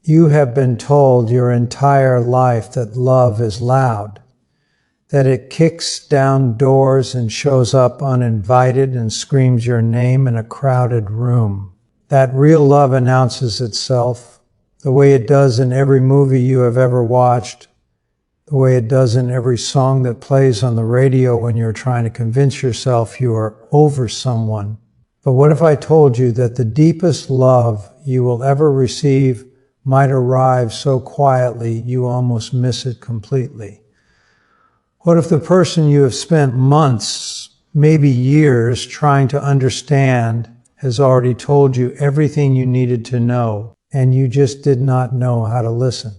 You have been told your entire life that love is loud, that it kicks down doors and shows up uninvited and screams your name in a crowded room. That real love announces itself the way it does in every movie you have ever watched, the way it does in every song that plays on the radio when you're trying to convince yourself you are over someone. But what if I told you that the deepest love you will ever receive might arrive so quietly you almost miss it completely? What if the person you have spent months, maybe years, trying to understand has already told you everything you needed to know, and you just did not know how to listen?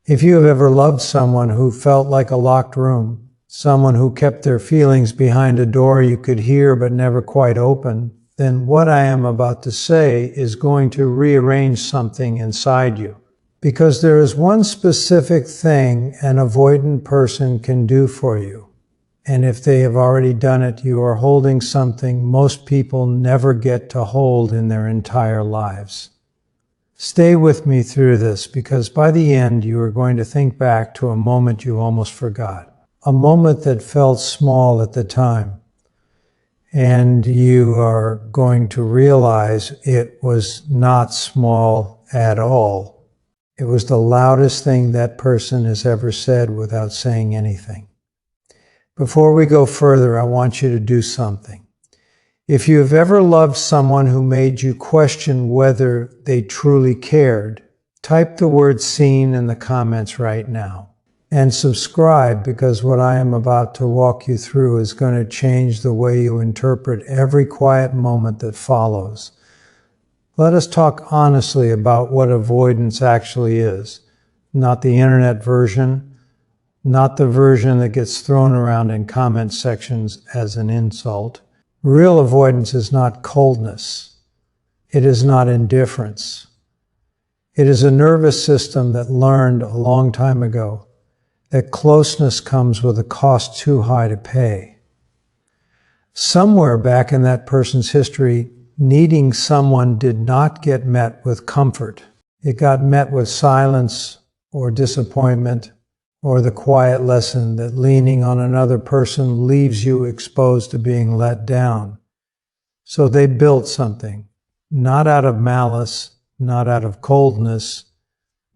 If you have ever loved someone who felt like a locked room, someone who kept their feelings behind a door you could hear but never quite open, then what I am about to say is going to rearrange something inside you. Because there is one specific thing an avoidant person can do for you. And if they have already done it, you are holding something most people never get to hold in their entire lives. Stay with me through this, because by the end you are going to think back to a moment you almost forgot. A moment that felt small at the time. And you are going to realize it was not small at all. It was the loudest thing that person has ever said without saying anything. Before we go further, I want you to do something. If you have ever loved someone who made you question whether they truly cared, type the word "seen" in the comments right now. And subscribe, because what I am about to walk you through is going to change the way you interpret every quiet moment that follows. Let us talk honestly about what avoidance actually is. Not the internet version, not the version that gets thrown around in comment sections as an insult. Real avoidance is not coldness. It is not indifference. It is a nervous system that learned a long time ago that closeness comes with a cost too high to pay. Somewhere back in that person's history, needing someone did not get met with comfort. It got met with silence or disappointment, or the quiet lesson that leaning on another person leaves you exposed to being let down. So they built something, not out of malice, not out of coldness,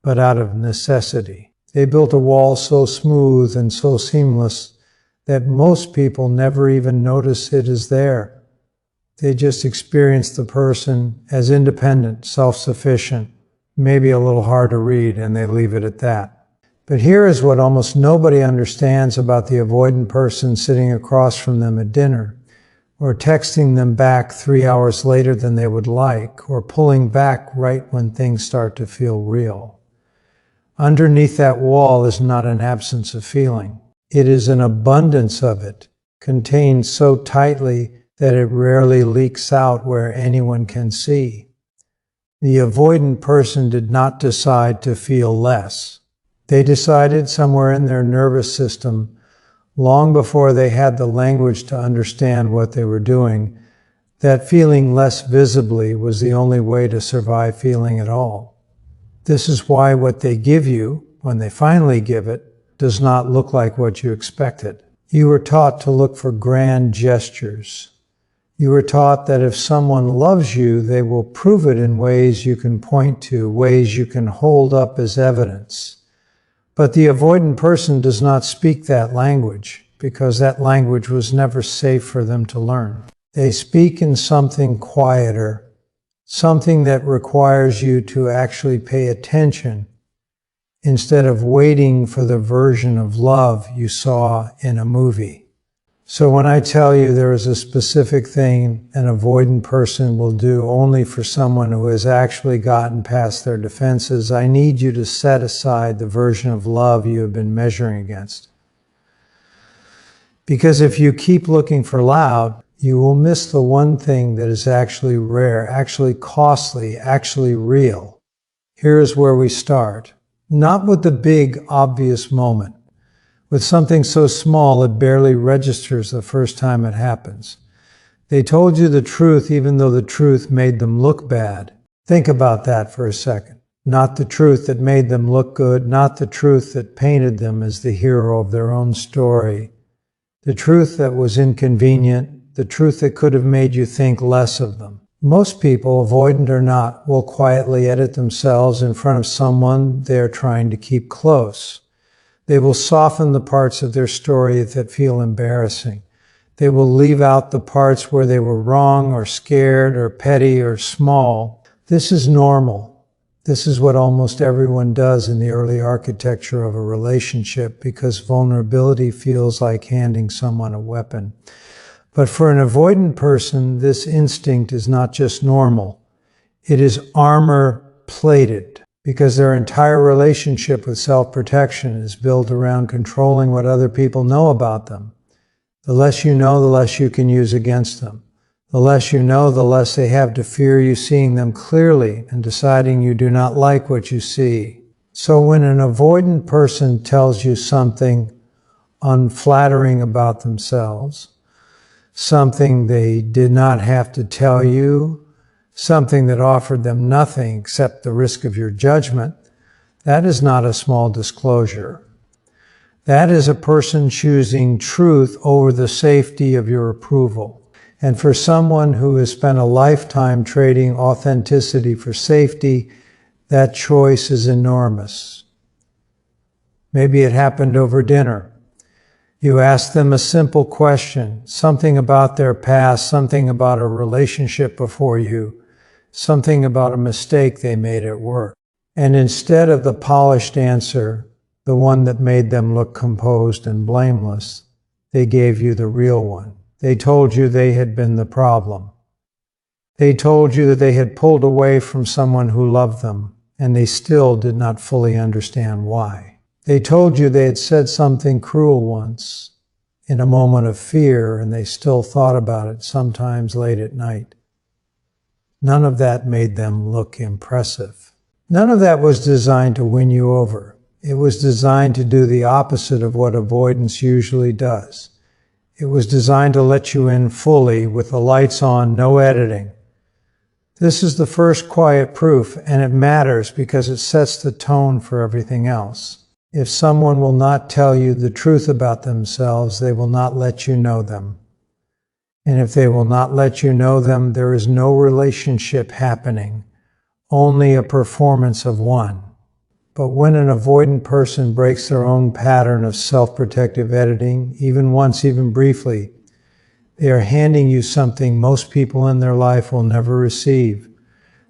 but out of necessity. They built a wall so smooth and so seamless that most people never even notice it is there. They just experience the person as independent, self-sufficient, maybe a little hard to read, and they leave it at that. But here is what almost nobody understands about the avoidant person sitting across from them at dinner, or texting them back 3 hours later than they would like, or pulling back right when things start to feel real. Underneath that wall is not an absence of feeling. It is an abundance of it, contained so tightly that it rarely leaks out where anyone can see. The avoidant person did not decide to feel less. They decided somewhere in their nervous system, long before they had the language to understand what they were doing, that feeling less visibly was the only way to survive feeling at all. This is why what they give you, when they finally give it, does not look like what you expected. You were taught to look for grand gestures. You were taught that if someone loves you, they will prove it in ways you can point to, ways you can hold up as evidence. But the avoidant person does not speak that language, because that language was never safe for them to learn. They speak in something quieter, something that requires you to actually pay attention instead of waiting for the version of love you saw in a movie. So when I tell you there is a specific thing an avoidant person will do only for someone who has actually gotten past their defenses, I need you to set aside the version of love you have been measuring against. Because if you keep looking for loud, you will miss the one thing that is actually rare, actually costly, actually real. Here is where we start. Not with the big, obvious moment. With something so small it barely registers the first time it happens. They told you the truth even though the truth made them look bad. Think about that for a second. not the truth that made them look good, not the truth that painted them as the hero of their own story, the truth that was inconvenient, the truth that could have made you think less of them. Most people, avoidant or not, will quietly edit themselves in front of someone they're trying to keep close. They will soften the parts of their story that feel embarrassing. They will leave out the parts where they were wrong or scared or petty or small. This is normal. This is what almost everyone does in the early architecture of a relationship because vulnerability feels like handing someone a weapon. But for an avoidant person, this instinct is not just normal. It is armor-plated because their entire relationship with self-protection is built around controlling what other people know about them. The less you know, the less you can use against them. The less you know, the less they have to fear you seeing them clearly and deciding you do not like what you see. So when an avoidant person tells you something unflattering about themselves, something they did not have to tell you, something that offered them nothing except the risk of your judgment, that is not a small disclosure. That is a person choosing truth over the safety of your approval. And for someone who has spent a lifetime trading authenticity for safety, that choice is enormous. Maybe it happened over dinner. You ask them a simple question, something about their past, something about a relationship before you, something about a mistake they made at work. And instead of the polished answer, the one that made them look composed and blameless, they gave you the real one. They told you they had been the problem. They told you that they had pulled away from someone who loved them, and they still did not fully understand why. They told you they had said something cruel once in a moment of fear, and they still thought about it, sometimes late at night. None of that made them look impressive. None of that was designed to win you over. It was designed to do the opposite of what avoidance usually does. It was designed to let you in fully with the lights on, no editing. This is the first quiet proof, and it matters because it sets the tone for everything else. If someone will not tell you the truth about themselves, they will not let you know them. And if they will not let you know them, there is no relationship happening, only a performance of one. But when an avoidant person breaks their own pattern of self-protective editing, even once, even briefly, they are handing you something most people in their life will never receive.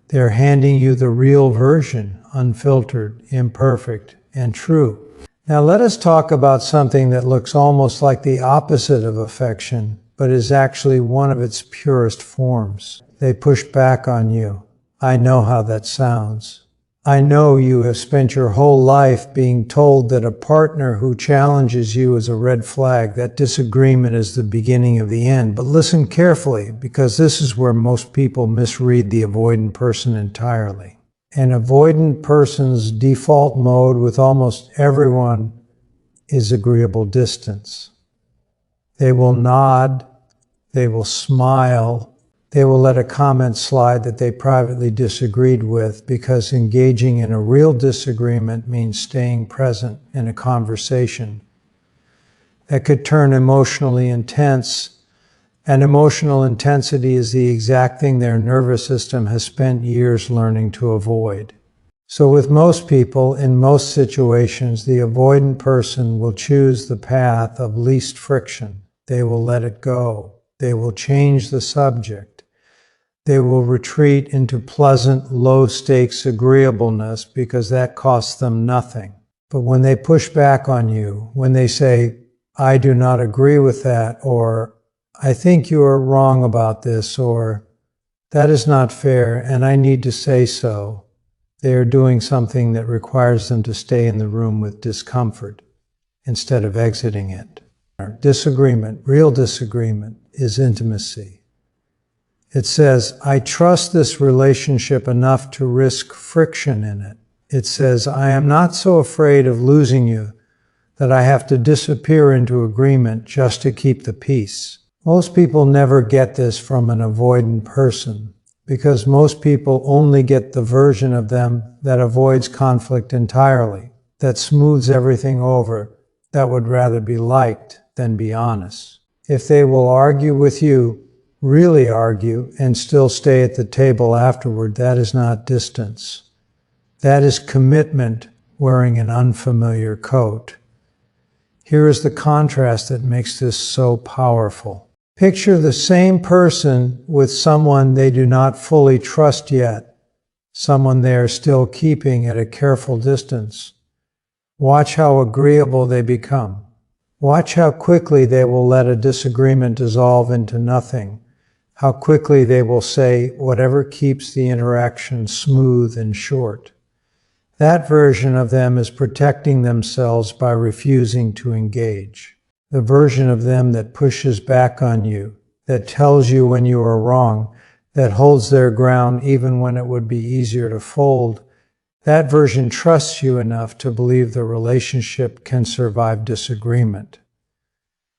They are handing you the real version, unfiltered, imperfect, and true. Now let us talk about something that looks almost like the opposite of affection, but is actually one of its purest forms. They push back on you. I know how that sounds. I know you have spent your whole life being told that a partner who challenges you is a red flag, that disagreement is the beginning of the end. But listen carefully, because this is where most people misread the avoidant person entirely. An avoidant person's default mode with almost everyone is agreeable distance. They will nod, they will smile, they will let a comment slide that they privately disagreed with because engaging in a real disagreement means staying present in a conversation that could turn emotionally intense, and emotional intensity is the exact thing their nervous system has spent years learning to avoid. So with most people, in most situations, the avoidant person will choose the path of least friction. They will let it go. They will change the subject. They will retreat into pleasant, low-stakes agreeableness because that costs them nothing. But when they push back on you, when they say, I do not agree with that, or I think you are wrong about this, or that is not fair and I need to say so, they are doing something that requires them to stay in the room with discomfort instead of exiting it. Disagreement, real disagreement, is intimacy. It says, I trust this relationship enough to risk friction in it. It says, I am not so afraid of losing you that I have to disappear into agreement just to keep the peace. Most people never get this from an avoidant person. because most people only get the version of them that avoids conflict entirely, that smooths everything over, that would rather be liked than be honest. If they will argue with you, really argue, and still stay at the table afterward, that is not distance. That is commitment wearing an unfamiliar coat. Here is the contrast that makes this so powerful. Picture the same person with someone they do not fully trust yet, someone they are still keeping at a careful distance. Watch how agreeable they become. Watch how quickly they will let a disagreement dissolve into nothing, how quickly they will say whatever keeps the interaction smooth and short. That version of them is protecting themselves by refusing to engage. The version of them that pushes back on you, that tells you when you are wrong, that holds their ground even when it would be easier to fold, that version trusts you enough to believe the relationship can survive disagreement.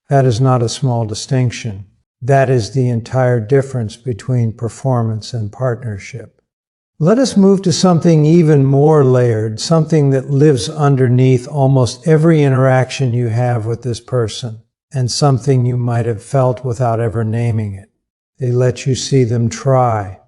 That is not a small distinction. That is the entire difference between performance and partnership. Let us move to something even more layered, something that lives underneath almost every interaction you have with this person, and something you might have felt without ever naming it. They let you see them try.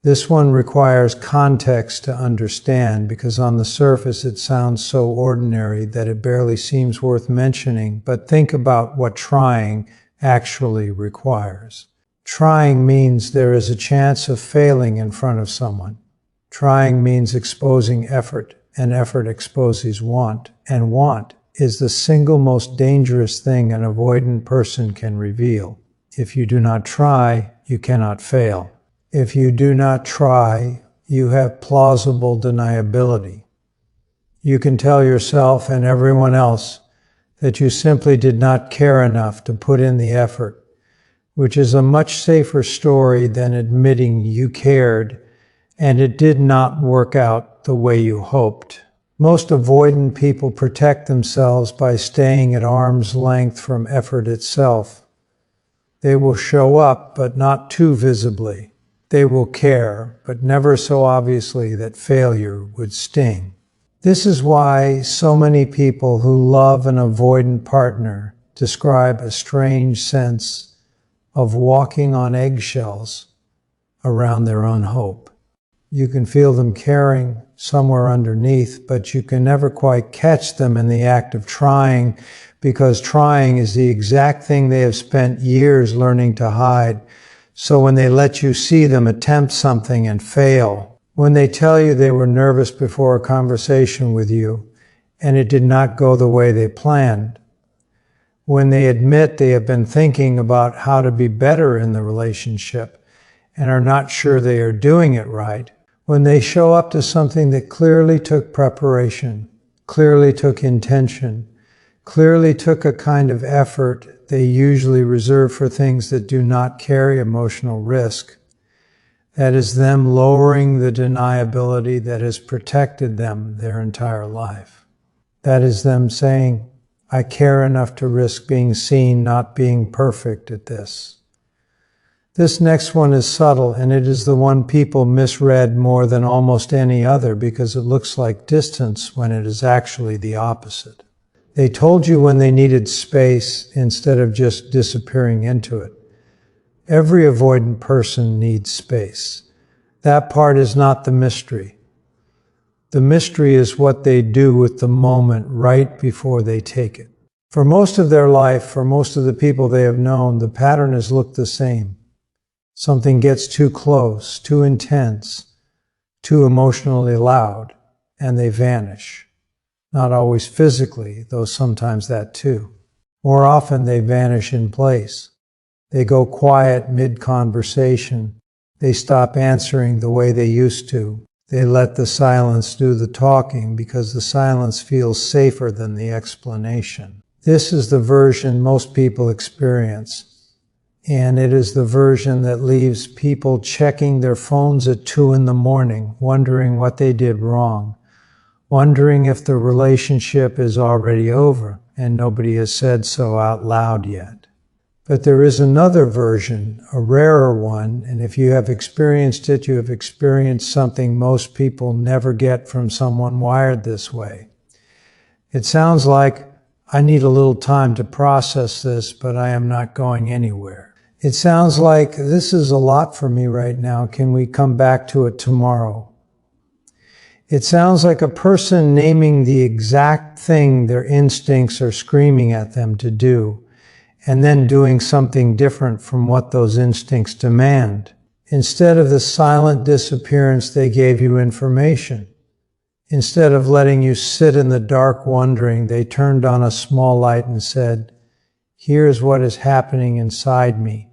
This one requires context to understand, because on the surface it sounds so ordinary that it barely seems worth mentioning, but think about what trying actually requires. Trying means there is a chance of failing in front of someone. Trying means exposing effort, and effort exposes want, and want is the single most dangerous thing an avoidant person can reveal. If you do not try, you cannot fail. If you do not try, you have plausible deniability. You can tell yourself and everyone else that you simply did not care enough to put in the effort, which is a much safer story than admitting you cared and it did not work out the way you hoped. Most avoidant people protect themselves by staying at arm's length from effort itself. They will show up, but not too visibly. They will care, but never so obviously that failure would sting. This is why so many people who love an avoidant partner describe a strange sense of walking on eggshells around their own hope. You can feel them caring somewhere underneath, but you can never quite catch them in the act of trying, because trying is the exact thing they have spent years learning to hide. So when they let you see them attempt something and fail, when they tell you they were nervous before a conversation with you and it did not go the way they planned, when they admit they have been thinking about how to be better in the relationship and are not sure they are doing it right, when they show up to something that clearly took preparation, clearly took intention, clearly took a kind of effort they usually reserve for things that do not carry emotional risk, that is them lowering the deniability that has protected them their entire life. That is them saying, I care enough to risk being seen, not being perfect at this. This next one is subtle, and it is the one people misread more than almost any other because it looks like distance when it is actually the opposite. They told you when they needed space instead of just disappearing into it. Every avoidant person needs space. That part is not the mystery. The mystery is what they do with the moment right before they take it. For most of their life, for most of the people they have known, the pattern has looked the same. Something gets too close, too intense, too emotionally loud, and they vanish. Not always physically, though sometimes that too. More often they vanish in place. They go quiet mid-conversation. They stop answering the way they used to. They let the silence do the talking because the silence feels safer than the explanation. This is the version most people experience. And it is the version that leaves people checking their phones at 2 a.m, wondering what they did wrong, wondering if the relationship is already over and nobody has said so out loud yet. But there is another version, a rarer one, and if you have experienced it, you have experienced something most people never get from someone wired this way. It sounds like, I need a little time to process this, but I am not going anywhere. It sounds like, this is a lot for me right now. Can we come back to it tomorrow? It sounds like a person naming the exact thing their instincts are screaming at them to do, and then doing something different from what those instincts demand. Instead of the silent disappearance, they gave you information. Instead of letting you sit in the dark wondering, they turned on a small light and said, here's what is happening inside me,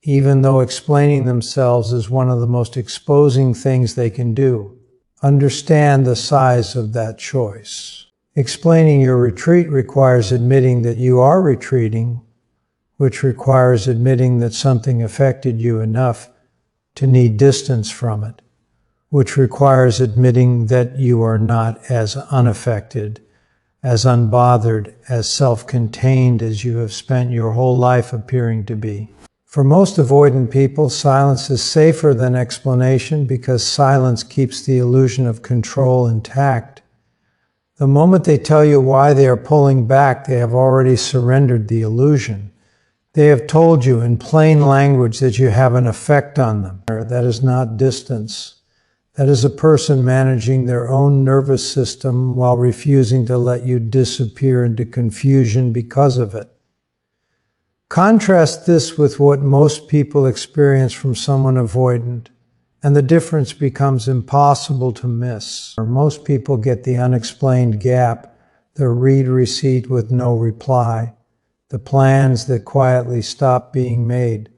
even though explaining themselves is one of the most exposing things they can do. Understand the size of that choice. Explaining your retreat requires admitting that you are retreating, which requires admitting that something affected you enough to need distance from it, which requires admitting that you are not as unaffected, as unbothered, as self-contained as you have spent your whole life appearing to be. For most avoidant people, silence is safer than explanation because silence keeps the illusion of control intact. The moment they tell you why they are pulling back, they have already surrendered the illusion. They have told you in plain language that you have an effect on them. That is not distance. That is a person managing their own nervous system while refusing to let you disappear into confusion because of it. Contrast this with what most people experience from someone avoidant, and the difference becomes impossible to miss. Most people get the unexplained gap, the read receipt with no reply, the plans that quietly stop being made,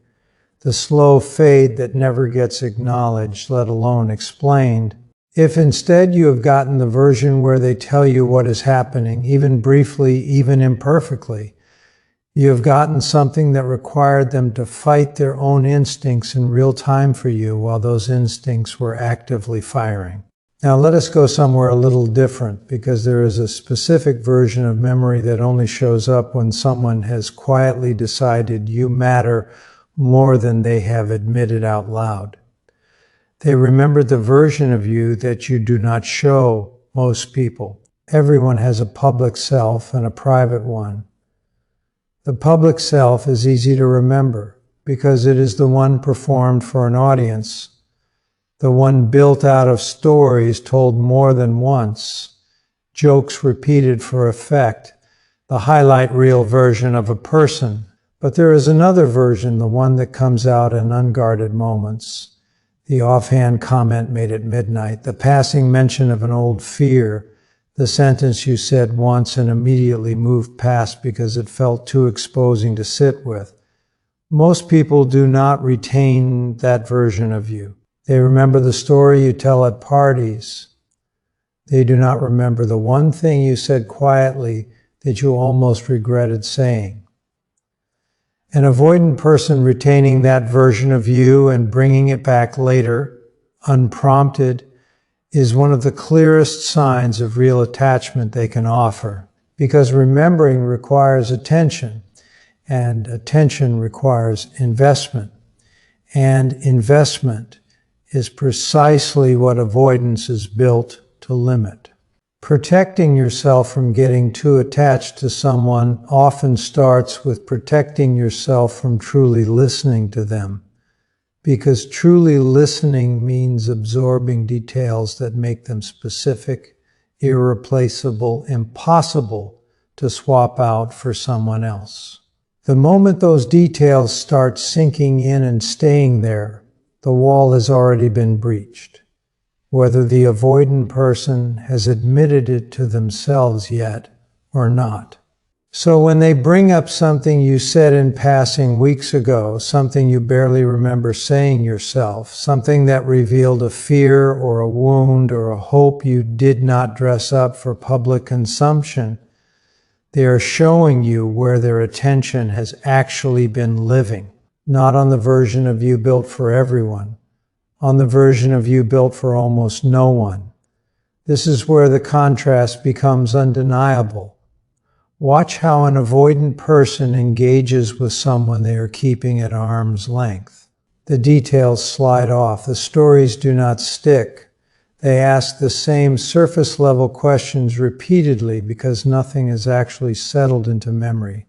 the slow fade that never gets acknowledged, let alone explained. If instead you have gotten the version where they tell you what is happening, even briefly, even imperfectly, you have gotten something that required them to fight their own instincts in real time for you while those instincts were actively firing. Now let us go somewhere a little different, because there is a specific version of memory that only shows up when someone has quietly decided you matter more than they have admitted out loud. They remember the version of you that you do not show most people. Everyone has a public self and a private one. The public self is easy to remember because it is the one performed for an audience, the one built out of stories told more than once, jokes repeated for effect, the highlight reel version of a person. But there is another version, the one that comes out in unguarded moments, the offhand comment made at midnight, the passing mention of an old fear, the sentence you said once and immediately moved past because it felt too exposing to sit with. Most people do not retain that version of you. They remember the story you tell at parties. They do not remember the one thing you said quietly that you almost regretted saying. An avoidant person retaining that version of you and bringing it back later, unprompted, is one of the clearest signs of real attachment they can offer, because remembering requires attention, and attention requires investment, and investment is precisely what avoidance is built to limit. Protecting yourself from getting too attached to someone often starts with protecting yourself from truly listening to them, because truly listening means absorbing details that make them specific, irreplaceable, impossible to swap out for someone else. The moment those details start sinking in and staying there, the wall has already been breached, whether the avoidant person has admitted it to themselves yet or not. So when they bring up something you said in passing weeks ago, something you barely remember saying yourself, something that revealed a fear or a wound or a hope you did not dress up for public consumption, they are showing you where their attention has actually been living, not on the version of you built for everyone, on the version of you built for almost no one. This is where the contrast becomes undeniable. Watch how an avoidant person engages with someone they are keeping at arm's length. The details slide off. The stories do not stick. They ask the same surface-level questions repeatedly because nothing is actually settled into memory,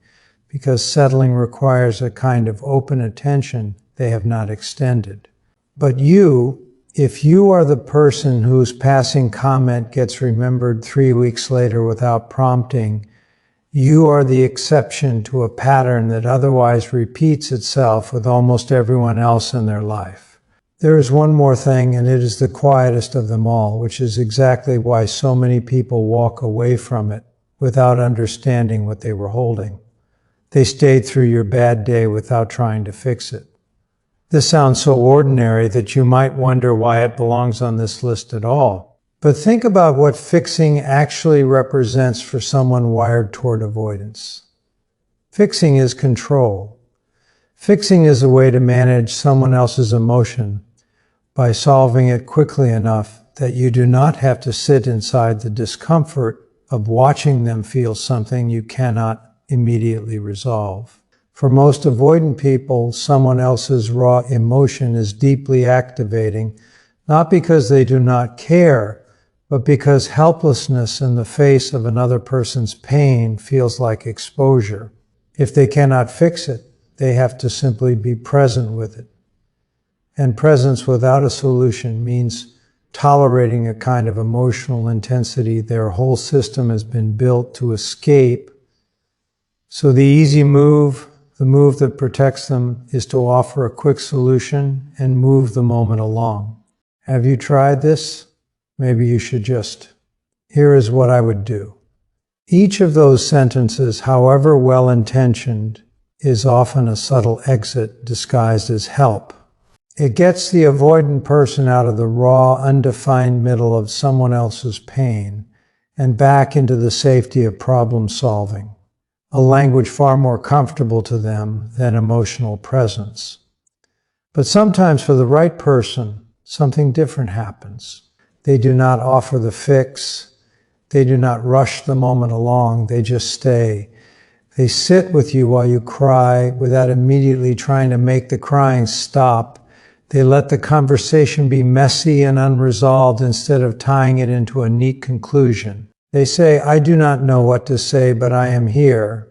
because settling requires a kind of open attention they have not extended. But you, if you are the person whose passing comment gets remembered 3 weeks later without prompting, you are the exception to a pattern that otherwise repeats itself with almost everyone else in their life. There is one more thing, and it is the quietest of them all, which is exactly why so many people walk away from it without understanding what they were holding. They stayed through your bad day without trying to fix it. This sounds so ordinary that you might wonder why it belongs on this list at all. But think about what fixing actually represents for someone wired toward avoidance. Fixing is control. Fixing is a way to manage someone else's emotion by solving it quickly enough that you do not have to sit inside the discomfort of watching them feel something you cannot immediately resolve. For most avoidant people, someone else's raw emotion is deeply activating, not because they do not care, but because helplessness in the face of another person's pain feels like exposure. If they cannot fix it, they have to simply be present with it. And presence without a solution means tolerating a kind of emotional intensity their whole system has been built to escape. So the easy move, the move that protects them, is to offer a quick solution and move the moment along. Have you tried this? Maybe you should just. Here is what I would do. Each of those sentences, however well-intentioned, is often a subtle exit disguised as help. It gets the avoidant person out of the raw, undefined middle of someone else's pain and back into the safety of problem solving, a language far more comfortable to them than emotional presence. But sometimes for the right person, something different happens. They do not offer the fix. They do not rush the moment along. They just stay. They sit with you while you cry without immediately trying to make the crying stop. They let the conversation be messy and unresolved instead of tying it into a neat conclusion. They say, "I do not know what to say, but I am here."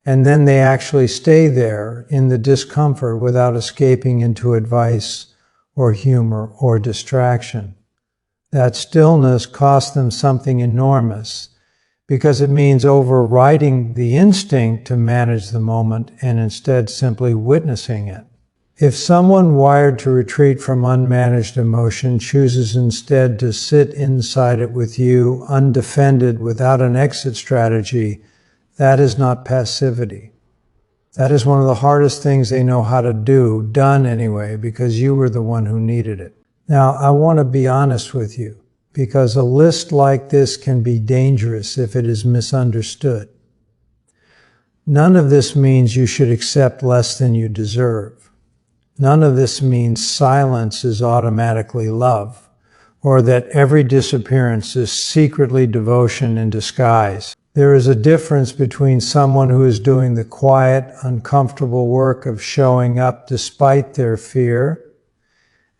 And then they actually stay there in the discomfort without escaping into advice or humor or distraction. That stillness costs them something enormous, because it means overriding the instinct to manage the moment and instead simply witnessing it. If someone wired to retreat from unmanaged emotion chooses instead to sit inside it with you, undefended, without an exit strategy, that is not passivity. That is one of the hardest things they know how to do, done anyway, because you were the one who needed it. Now, I want to be honest with you, because a list like this can be dangerous if it is misunderstood. None of this means you should accept less than you deserve. None of this means silence is automatically love, or that every disappearance is secretly devotion in disguise. There is a difference between someone who is doing the quiet, uncomfortable work of showing up despite their fear,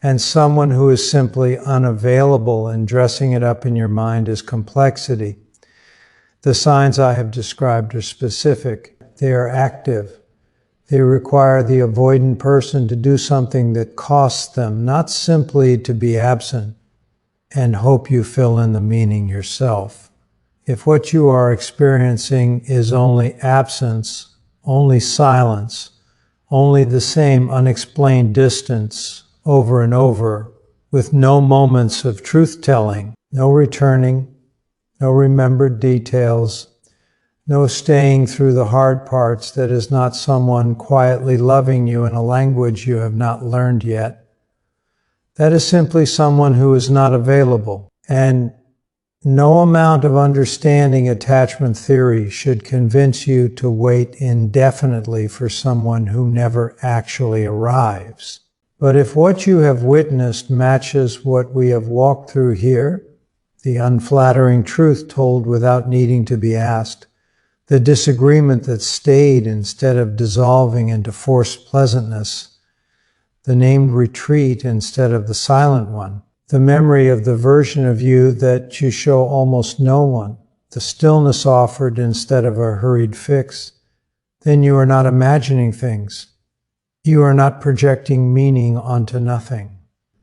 and someone who is simply unavailable and dressing it up in your mind as complexity. The signs I have described are specific. They are active. They require the avoidant person to do something that costs them, not simply to be absent and hope you fill in the meaning yourself. If what you are experiencing is only absence, only silence, only the same unexplained distance over and over, with no moments of truth-telling, no returning, no remembered details, no staying through the hard parts, that is not someone quietly loving you in a language you have not learned yet. That is simply someone who is not available. And no amount of understanding attachment theory should convince you to wait indefinitely for someone who never actually arrives. But if what you have witnessed matches what we have walked through here, the unflattering truth told without needing to be asked, the disagreement that stayed instead of dissolving into forced pleasantness, the named retreat instead of the silent one, the memory of the version of you that you show almost no one, the stillness offered instead of a hurried fix, then you are not imagining things. You are not projecting meaning onto nothing.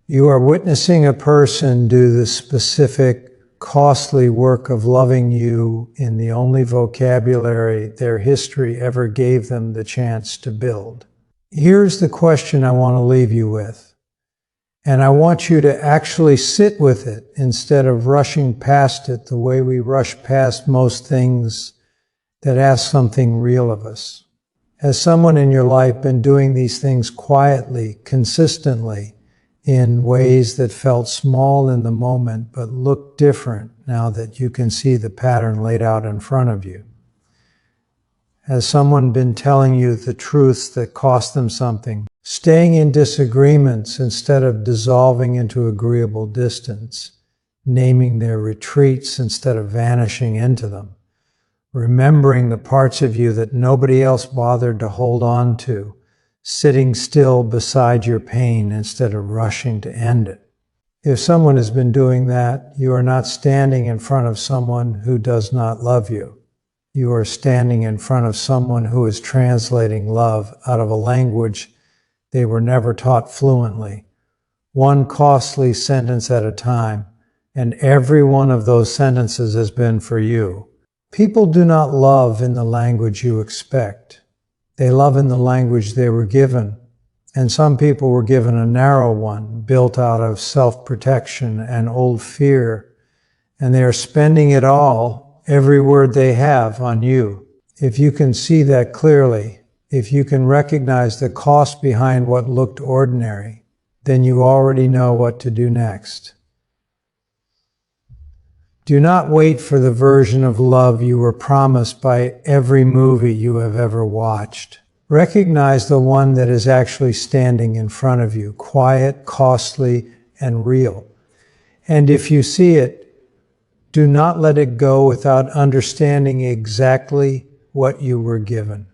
You are witnessing a person do the specific, costly work of loving you in the only vocabulary their history ever gave them the chance to build. Here's the question I want to leave you with. And I want you to actually sit with it instead of rushing past it the way we rush past most things that ask something real of us. Has someone in your life been doing these things quietly, consistently, in ways that felt small in the moment but looked different now that you can see the pattern laid out in front of you? Has someone been telling you the truths that cost them something, staying in disagreements instead of dissolving into agreeable distance, naming their retreats instead of vanishing into them, remembering the parts of you that nobody else bothered to hold on to, sitting still beside your pain instead of rushing to end it? If someone has been doing that, you are not standing in front of someone who does not love you. You are standing in front of someone who is translating love out of a language they were never taught fluently, one costly sentence at a time, and every one of those sentences has been for you. People do not love in the language you expect. They love in the language they were given, and some people were given a narrow one, built out of self-protection and old fear, and they are spending it all, every word they have, on you. If you can see that clearly, if you can recognize the cost behind what looked ordinary, then you already know what to do next. Do not wait for the version of love you were promised by every movie you have ever watched. Recognize the one that is actually standing in front of you, quiet, costly, and real. And if you see it, do not let it go without understanding exactly what you were given.